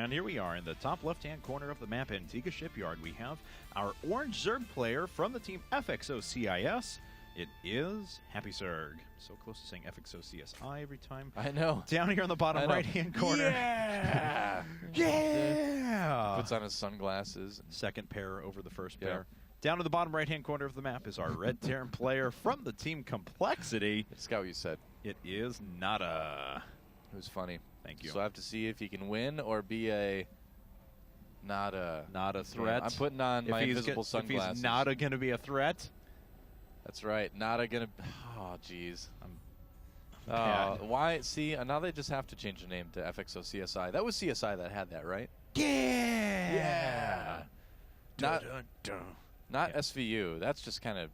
And here we are in the top left-hand corner of the map, Antiga Shipyard. We have our orange Zerg player from the team FXO CIS. It is HappyZerg. So close to saying FXO CSI every time. I know. Down here in the bottom right-hand corner. Yeah! Yeah! Puts on his sunglasses. Second pair over the first pair. Down in the bottom right-hand corner of the map is our red Terran player from the team Complexity. It's got what you said. It is NaDa. It was funny. Thank you. So I have to see if he can win or be a not a threat. I'm putting on my invisible sunglasses. If he's NaDa going to be a threat. That's right. NaDa going to... Oh, jeez. Bad. Why? See, now they just have to change the name to FXO CSI. That was CSI that had that, right? Yeah! Not Yeah. SVU. That's just kind of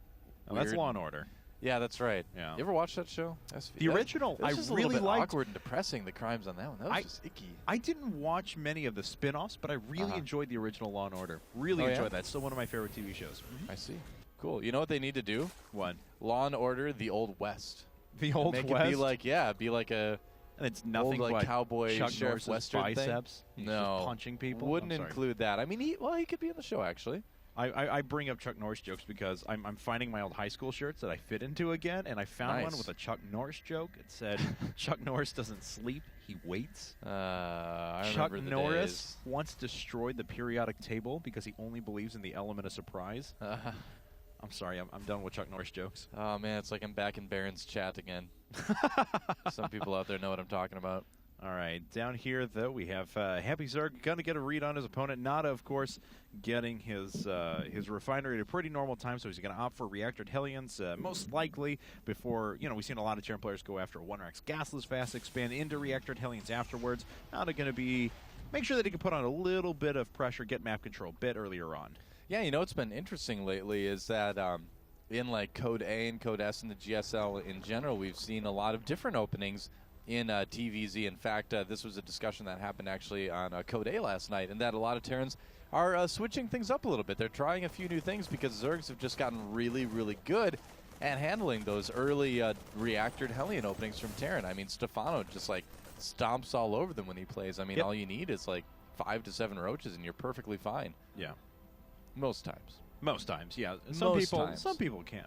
Oh, that's Law and Order. Yeah, that's right. Yeah. You ever watch that show? SVU? The original, That was just I a little really bit liked. awkward and depressing, the crimes on that one. That was just icky. I didn't watch many of the spin-offs, but I really enjoyed the original Law and Order. Really enjoyed that. Still one of my favorite TV shows. I see. Cool. You know what they need to do? What? Law and Order, the Old West. The Old Make West? it be like a and it's nothing old, but cowboy Chuck sheriff Norris's western biceps. thing. He's No. just punching people. Wouldn't include that. I mean, he could be in the show, actually. I bring up Chuck Norris jokes because I'm finding my old high school shirts that I fit into again, and I found one with a Chuck Norris joke. It said, Chuck Norris doesn't sleep, he waits. Chuck Norris once destroyed the periodic table because he only believes in the element of surprise. I'm sorry, I'm done with Chuck Norris jokes. Oh, man, it's like I'm back in Baron's chat again. Some people out there know what I'm talking about. All right, down here, though, we have HappyZerg going to get a read on his opponent. NaDa, of course, getting his refinery at a pretty normal time, so he's going to opt for reactored Hellions, most likely, before, we've seen a lot of Terran players go after a 1-Rex gasless fast expand into reactored Hellions afterwards. NaDa going to make sure that he can put on a little bit of pressure, get map control a bit earlier on. Yeah, what's been interesting lately is that in like coD.A and coD.S and the GSL in general, we've seen a lot of different openings in TVZ. In fact, this was a discussion that happened actually on coD.A last night, and that a lot of Terrans are switching things up a little bit. They're trying a few new things because Zergs have just gotten really, really good at handling those early reactored Hellion openings from Terran. I mean, Stefano just like stomps all over them when he plays. I mean, all you need is like 5 to 7 roaches, and you're perfectly fine. Yeah. Most times. Most times, yeah. Some people can't,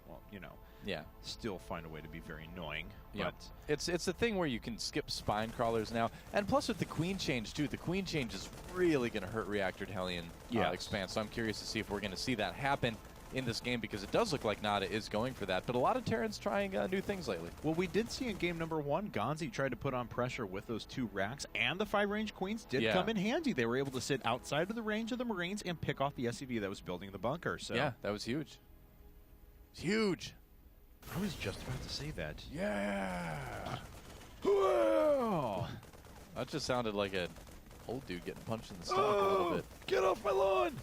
still find a way to be very annoying. Yeah. But it's a thing where you can skip spine crawlers now. And plus with the queen change, too, the queen change is really going to hurt reactored Hellion expand. So I'm curious to see if we're going to see that happen in this game, because it does look like NaDa is going for that. But a lot of Terrans trying new things lately. Well, we did see in game number 1, Gonzi tried to put on pressure with those 2 racks, and the 5-range queens did come in handy. They were able to sit outside of the range of the Marines and pick off the SCV that was building the bunker. So yeah, that was huge. It's huge. I was just about to say that. Yeah. Whoa. That just sounded like an old dude getting punched in the stomach a little bit. Get off my lawn!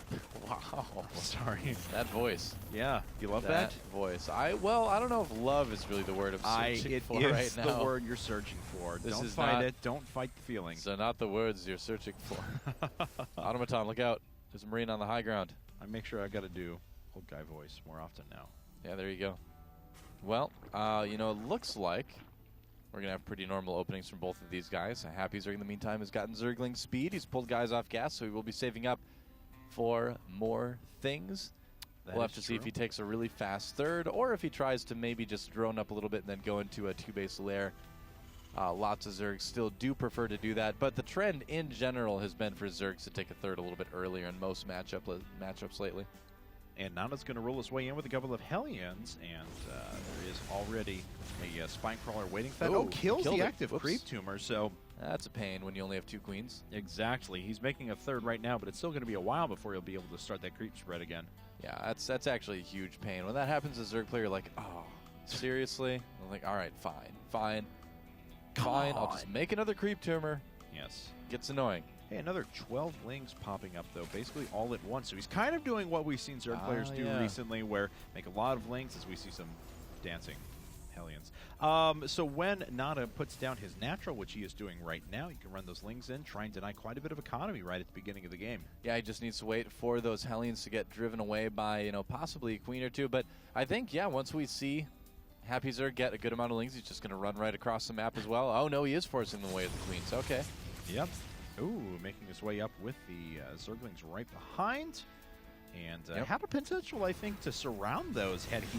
Wow. Sorry. That voice. Yeah. You love that? Voice. I don't know if love is really the word I'm searching for right now. It's the word you're searching for. Don't fight it. Don't fight the feeling. So not the words you're searching for. Automaton, look out. There's a Marine on the high ground. I make sure I got to do old guy voice more often now. Yeah, there you go. Well, it looks like we're going to have pretty normal openings from both of these guys. HappyZerg, in the meantime, has gotten Zergling speed. He's pulled guys off gas, so he will be saving up for more things. We'll have to see if he takes a really fast third, or if he tries to maybe just drone up a little bit and then go into a 2-base lair. Lots of Zergs still do prefer to do that, but the trend in general has been for Zergs to take a third a little bit earlier in most matchups lately. And NaDa's going to roll his way in with a couple of Hellions, and there is already a spine crawler waiting for that. Kills the active creep tumor, so... That's a pain when you only have 2 queens. Exactly. He's making a third right now, but it's still going to be a while before he'll be able to start that creep spread again. Yeah, that's actually a huge pain. When that happens as a Zerg player, you're like, oh, seriously? I'm like, all right, fine. I'll just make another creep tumor. Yes. Gets annoying. Hey, another 12 lings popping up, though, basically all at once. So he's kind of doing what we've seen Zerg players do recently, where make a lot of lings as we see some dancing Hellions. So when NaDa puts down his natural, which he is doing right now, you can run those lings in, try and deny quite a bit of economy right at the beginning of the game. Yeah, he just needs to wait for those Hellions to get driven away by, possibly a queen or two. But I think, once we see HappyZerg get a good amount of lings, he's just going to run right across the map as well. Oh, no, he is forcing them away with the queens. Okay. Yep. Ooh, making his way up with the Zerglings right behind. And had a potential, I think, to surround those had he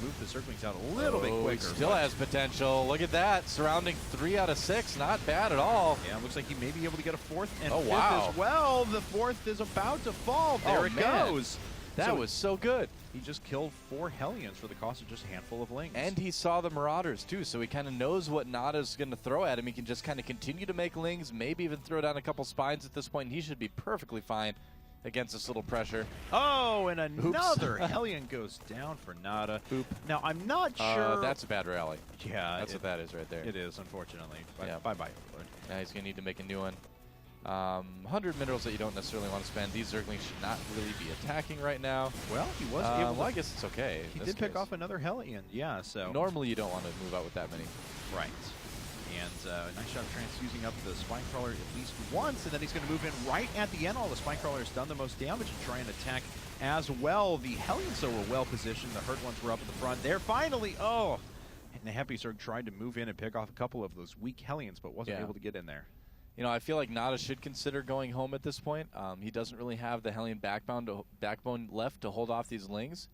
moved the Zerglings out a little bit quicker. He still has potential. Look at that. Surrounding 3 out of 6. Not bad at all. Yeah, looks like he may be able to get a 4th and 5th wow. as well. The 4th is about to fall. There it goes. That was so good. He just killed 4 Hellions for the cost of just a handful of Lings. And he saw the Marauders, too, so he kind of knows what NaDa's going to throw at him. He can just kind of continue to make Lings, maybe even throw down a couple Spines at this point, and he should be perfectly fine against this little pressure. Oh, and another Hellion goes down for NaDa. Oop. Now, I'm not sure. That's a bad rally. Yeah. That's what that is right there. It is, unfortunately. Yeah. Bye-bye, Overlord. Now he's going to need to make a new one. 100 minerals that you don't necessarily want to spend. These Zerglings should not really be attacking right now. Well, he was able to. Well, I guess it's okay. He did pick off another Hellion, yeah, so. Normally you don't want to move out with that many. Right. And nice shot of Trance using up the Spinecrawler at least once, and then he's going to move in right at the end. All the Spinecrawler has done the most damage and try and attack as well. The Hellions, though, were well positioned. The hurt ones were up at the front. There finally, and the FXO tried to move in and pick off a couple of those weak Hellions, but wasn't able to get in there. You know, I feel like NaDa should consider going home at this point. He doesn't really have the Hellion backbone left to hold off these Lings.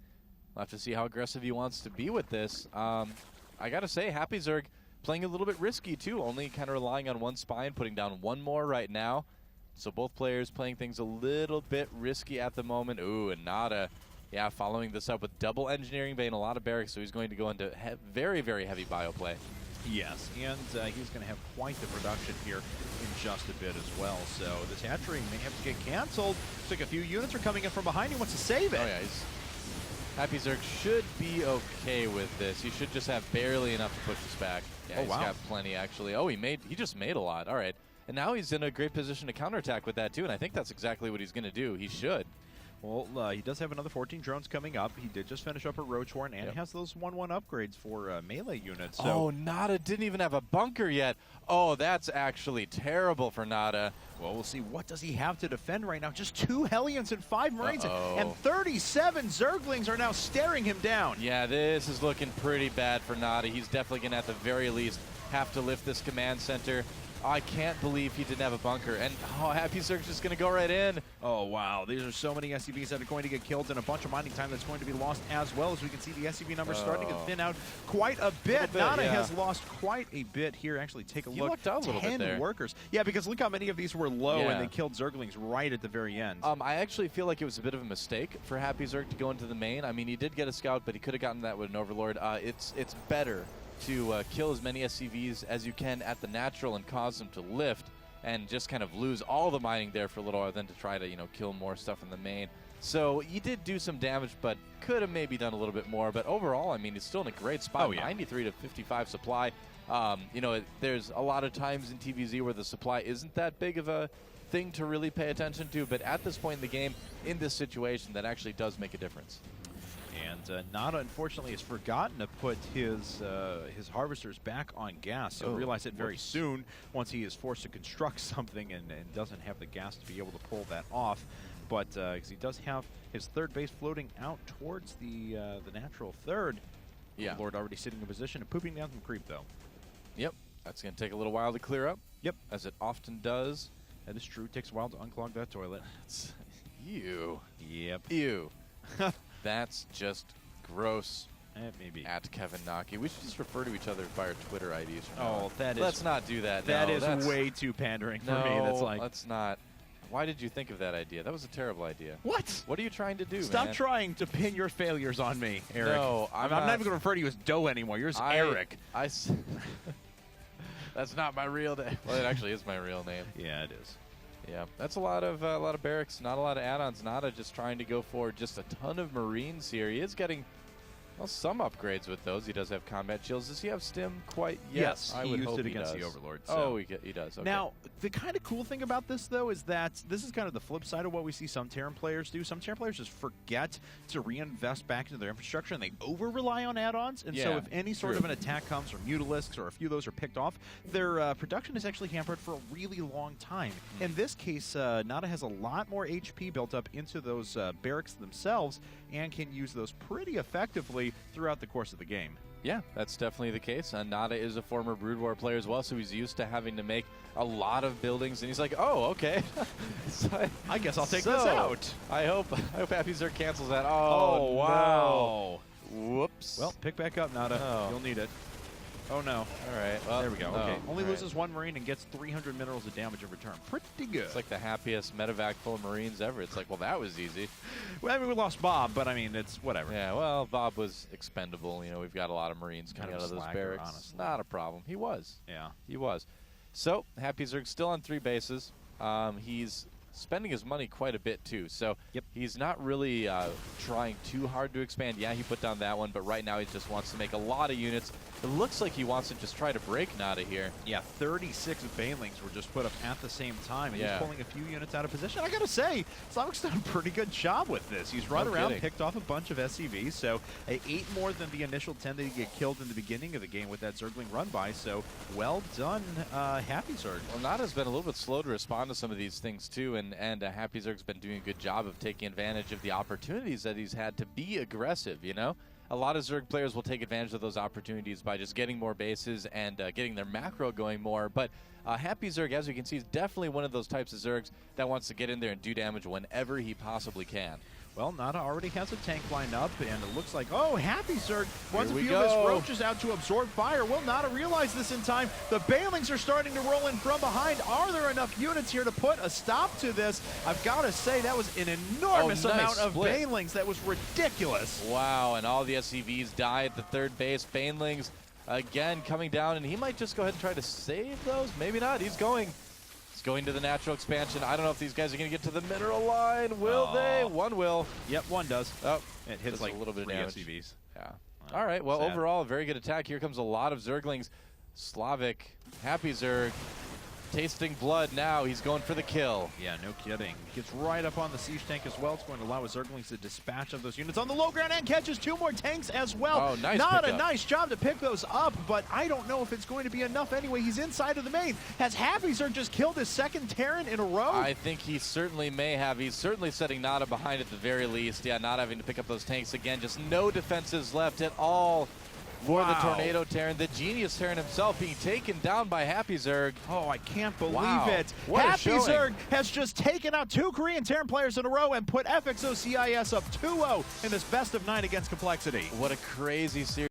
We'll have to see how aggressive he wants to be with this. I got to say, HappyZerg playing a little bit risky, too, only kind of relying on one Spine, putting down one more right now. So both players playing things a little bit risky at the moment. Ooh, and NaDa, yeah, following this up with double Engineering Bay and a lot of barracks, so he's going to go into very, very heavy bio play. Yes, and he's going to have quite the production here in just a bit as well. So this hatchery may have to get canceled. Looks like a few units are coming in from behind. He wants to save it. Oh, yeah, HappyZerg should be okay with this. He should just have barely enough to push this back. Yeah, he's got plenty, actually. Oh, he just made a lot. All right. And now he's in a great position to counterattack with that, too, and I think that's exactly what he's going to do. He should. Well, he does have another 14 drones coming up. He did just finish up a Roach Horn and has those 1-1 upgrades for melee units. So. Oh, NaDa didn't even have a bunker yet. Oh, that's actually terrible for NaDa. Well, we'll see. What does he have to defend right now? Just 2 Hellions and 5 Marines, and 37 Zerglings are now staring him down. Yeah, this is looking pretty bad for NaDa. He's definitely going to, at the very least, have to lift this command center. I can't believe he didn't have a bunker. And, HappyZerg's just going to go right in. Oh, wow. These are so many SCVs that are going to get killed and a bunch of mining time that's going to be lost as well. As we can see, the SCV numbers starting to thin out quite a bit. NaDa has lost quite a bit here. Actually, take a look. He lucked out a little bit there. 10 workers. Yeah, because look how many of these were low and they killed Zerglings right at the very end. I actually feel like it was a bit of a mistake for HappyZerg to go into the main. I mean, he did get a scout, but he could have gotten that with an Overlord. It's better to kill as many SCVs as you can at the natural and cause them to lift and just kind of lose all the mining there for a little while than to try to, kill more stuff in the main. So he did do some damage, but could have maybe done a little bit more. But overall, I mean, he's still in a great spot. 93 to 55 supply. There's a lot of times in TVZ where the supply isn't that big of a thing to really pay attention to. But at this point in the game, in this situation, that actually does make a difference. And NaDa, unfortunately, has forgotten to put his harvesters back on gas. He'll realize it very soon once he is forced to construct something and doesn't have the gas to be able to pull that off. But because he does have his third base floating out towards the natural third. Yeah. Lord already sitting in position and pooping down some creep, though. Yep. That's going to take a little while to clear up. Yep. As it often does. That is true. It takes a while to unclog that toilet. Ew. Yep. Ew. That's just gross. Maybe. At Kevin Naki. We should just refer to each other by our Twitter IDs. Let's not do that. That is way too pandering for me. That's like. Let's not. Why did you think of that idea? That was a terrible idea. What? What are you trying to do, Stop trying to pin your failures on me, Eric. No, I'm not even going to refer to you as Doe anymore. You're Eric. That's not my real name. Well, it actually is my real name. Yeah, it is. Yeah, that's a lot of barracks, not a lot of add-ons. NaDa just trying to go for just a ton of Marines here. He is getting some upgrades with those. He does have combat shields. Does he have stim quite yet? Yes, he used it against the Overlord. So. Oh, he does. Okay. Now, the kind of cool thing about this, though, is that this is kind of the flip side of what we see some Terran players do. Some Terran players just forget to reinvest back into their infrastructure, and they over-rely on add-ons. And so if any sort of an attack comes, or Mutalisks, or a few of those are picked off, their production is actually hampered for a really long time. In this case, NaDa has a lot more HP built up into those barracks themselves, and can use those pretty effectively throughout the course of the game. Yeah, that's definitely the case. NaDa is a former Brood War player as well, so he's used to having to make a lot of buildings, and he's like, oh, okay. So I guess I'll take this out. I hope FXO cancels that. Oh, wow. No. Whoops. Well, pick back up, NaDa. Oh. You'll need it. Oh, no. All right. Well, there we go. Okay. Only all loses 1 Marine and gets 300 minerals of damage in return. Pretty good. It's like the happiest medevac full of Marines ever. It's like, well, that was easy. Well, I mean, we lost Bob, but I mean, it's whatever. Yeah, well, Bob was expendable. You know, we've got a lot of Marines coming out of those barracks. Honestly. Not a problem. He was. Yeah. He was. So, FXO still on 3 bases. He's spending his money quite a bit, too. So, he's not really trying too hard to expand. Yeah, he put down that one, but right now he just wants to make a lot of units. It looks like he wants to just try to break NaDa here. Yeah, 36 Banelings were just put up at the same time, and Yeah. he's pulling a few units out of position. I gotta say, Slavic's done a pretty good job with this. He's run around, kidding. picked off a bunch of SCVs, so 8 more than the initial 10 that he get killed in the beginning of the game with that Zergling run by, so well done, FXO. Well, NaDa's been a little bit slow to respond to some of these things, too, and FXO's been doing a good job of taking advantage of the opportunities that he's had to be aggressive, you know? A lot of Zerg players will take advantage of those opportunities by just getting more bases and getting their macro going more. But FXO, as you can see, is definitely one of those types of Zergs that wants to get in there and do damage whenever he possibly can. Well, NaDa already has a tank lined up, and it looks like, oh, FXO wants a Here we few of his go. roaches out to absorb fire. Will NaDa realize this in time? The Banelings are starting to roll in from behind. Are there enough units here to put a stop to this? I've got to say, that was an enormous amount of Banelings. That was ridiculous. Wow, and all the SCVs die at the 3rd base. Banelings, again, coming down, and he might just go ahead and try to save those. Maybe not. He's going to the natural expansion. I don't know if these guys are going to get to the mineral line. Will they? One will. Yep, one does. Oh, it hits like a little bit of damage. SCVs. Yeah. All right. Well, sad. overall, a very good attack. Here comes a lot of Zerglings. Slavic, FXO, tasting blood now. He's going for the kill. Yeah, no kidding. Gets right up on the siege tank as well. It's going to allow his Zerglings to dispatch of those units on the low ground and catches 2 more tanks as well. Oh, nice Not pickup. a nice job to pick those up, but I don't know if it's going to be enough anyway. He's inside of the main. Has FXO just killed his 2nd Terran in a row? I think he certainly may have. He's certainly setting NaDa behind at the very least. Yeah, not having to pick up those tanks again. Just no defenses left at all for the Tornado Terran. The Genius Terran himself being taken down by FXO. Oh, I can't believe it. What a showing. FXO has just taken out 2 Korean Terran players in a row and put FXO CIS up 2-0 in this best of 9 against Complexity. What a crazy series.